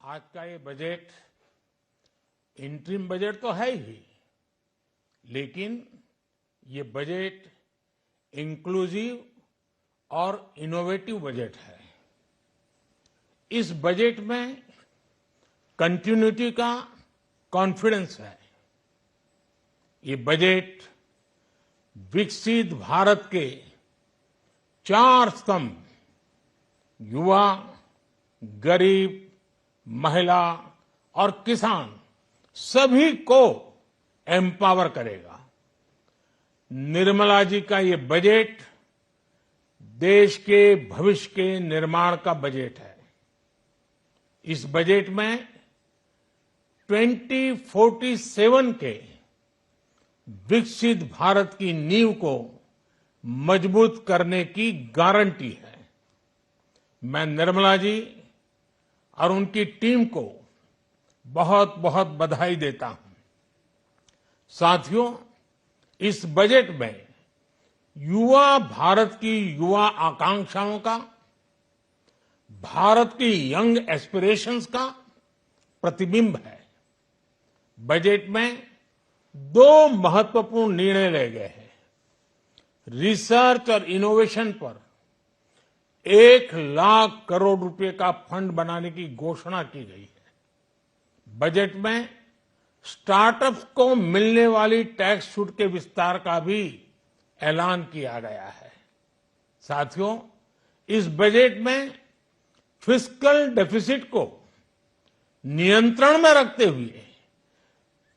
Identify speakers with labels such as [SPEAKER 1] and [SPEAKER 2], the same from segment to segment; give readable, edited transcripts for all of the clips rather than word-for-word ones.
[SPEAKER 1] आज का ये बजट इंटरिम बजट तो है ही, लेकिन ये बजट इंक्लूसिव और इनोवेटिव बजट है। इस बजट में कंटिन्यूटी का कॉन्फिडेंस है। ये बजट विकसित भारत के 4 स्तंभ युवा, गरीब, महिला और किसान सभी को एम्पावर करेगा। निर्मला जी का ये बजट देश के भविष्य के निर्माण का बजट है। इस बजट में 2047 के विकसित भारत की नींव को मजबूत करने की गारंटी है। मैं निर्मला जी और उनकी टीम को बहुत बहुत बधाई देता हूं। साथियों, इस बजट में युवा भारत की युवा आकांक्षाओं का, भारत की यंग एस्पिरेशंस का प्रतिबिंब है। बजट में 2 महत्वपूर्ण निर्णय लिए गए हैं। रिसर्च और इनोवेशन पर 1 लाख करोड़ रुपए का फंड बनाने की घोषणा की गई है। बजट में स्टार्टअप्स को मिलने वाली टैक्स छूट के विस्तार का भी ऐलान किया गया है। साथियों, इस बजट में फिस्कल डेफिसिट को नियंत्रण में रखते हुए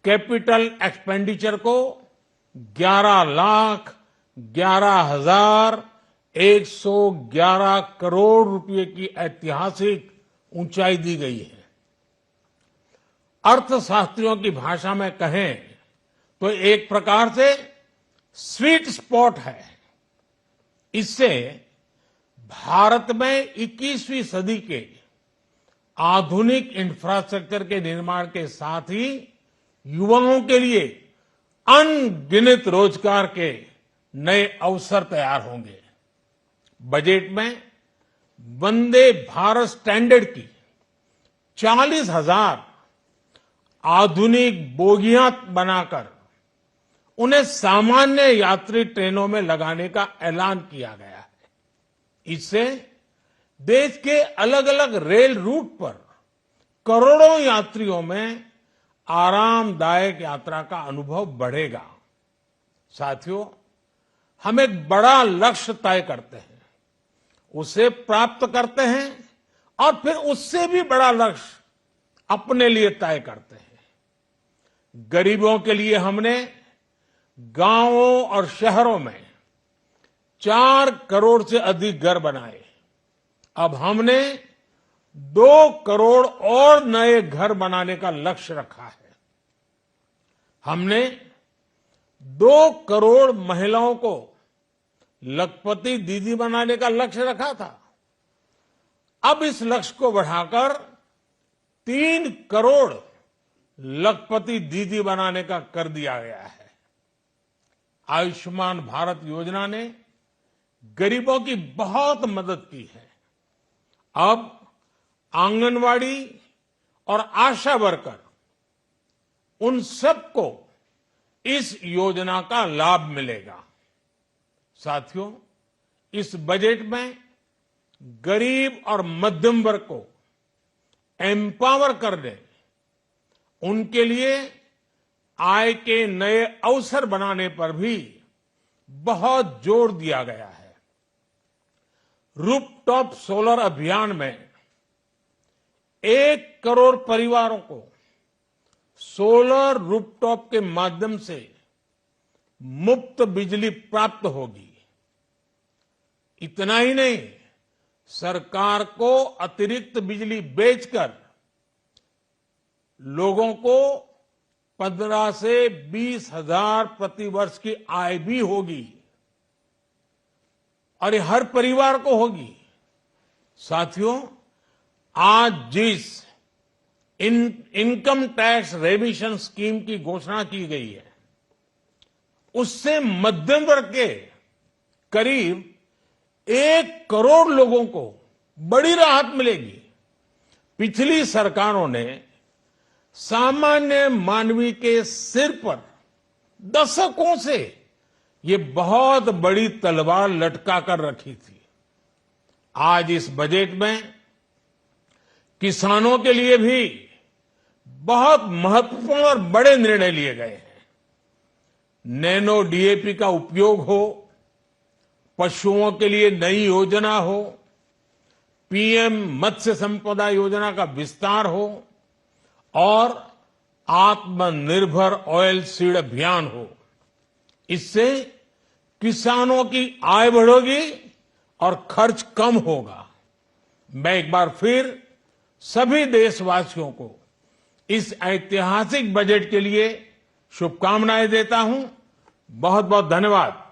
[SPEAKER 1] कैपिटल एक्सपेंडिचर को 11,11,111 करोड़ रुपए की ऐतिहासिक ऊंचाई दी गई है। अर्थशास्त्रियों की भाषा में कहें तो एक प्रकार से स्वीट स्पॉट है। इससे भारत में 21वीं सदी के आधुनिक इंफ्रास्ट्रक्चर के निर्माण के साथ ही युवाओं के लिए अनगिनत रोजगार के नए अवसर तैयार होंगे। बजट में वंदे भारत स्टैंडर्ड की 40,000 आधुनिक बोगियां बनाकर उन्हें सामान्य यात्री ट्रेनों में लगाने का ऐलान किया गया है। इससे देश के अलग अलग रेल रूट पर करोड़ों यात्रियों में आरामदायक यात्रा का अनुभव बढ़ेगा। साथियों, हम एक बड़ा लक्ष्य तय करते हैं, उसे प्राप्त करते हैं और फिर उससे भी बड़ा लक्ष्य अपने लिए तय करते हैं। गरीबों के लिए हमने गांवों और शहरों में 4 करोड़ से अधिक घर बनाए। अब हमने 2 करोड़ और नए घर बनाने का लक्ष्य रखा है। हमने 2 करोड़ महिलाओं को लखपति दीदी बनाने का लक्ष्य रखा था। अब इस लक्ष्य को बढ़ाकर 3 करोड़ लखपति दीदी बनाने का कर दिया गया है। आयुष्मान भारत योजना ने गरीबों की बहुत मदद की है। अब आंगनवाड़ी और आशा वर्कर, उन सबको इस योजना का लाभ मिलेगा। साथियों, इस बजट में गरीब और मध्यम वर्ग को एम्पावर करने, उनके लिए आय के नए अवसर बनाने पर भी बहुत जोर दिया गया है। रूफटॉप सोलर अभियान में 1 करोड़ परिवारों को सोलर रूफटॉप के माध्यम से मुफ्त बिजली प्राप्त होगी। इतना ही नहीं, सरकार को अतिरिक्त बिजली बेचकर लोगों को 15 से 20 हजार प्रति वर्ष की आय भी होगी और ये हर परिवार को होगी। साथियों, आज जिस इनकम टैक्स रेमिशन स्कीम की घोषणा की गई है, उससे मध्यम वर्ग के करीब 1 करोड़ लोगों को बड़ी राहत मिलेगी। पिछली सरकारों ने सामान्य मानवी के सिर पर दशकों से ये बहुत बड़ी तलवार लटका कर रखी थी। आज इस बजट में किसानों के लिए भी बहुत महत्वपूर्ण और बड़े निर्णय लिए गए हैं। नैनो डीएपी का उपयोग हो, पशुओं के लिए नई योजना हो, पीएम मत्स्य संपदा योजना का विस्तार हो और आत्मनिर्भर ऑयल सीड अभियान हो। इससे किसानों की आय बढ़ेगी और खर्च कम होगा। मैं एक बार फिर सभी देशवासियों को इस ऐतिहासिक बजट के लिए शुभकामनाएं देता हूं। बहुत बहुत धन्यवाद।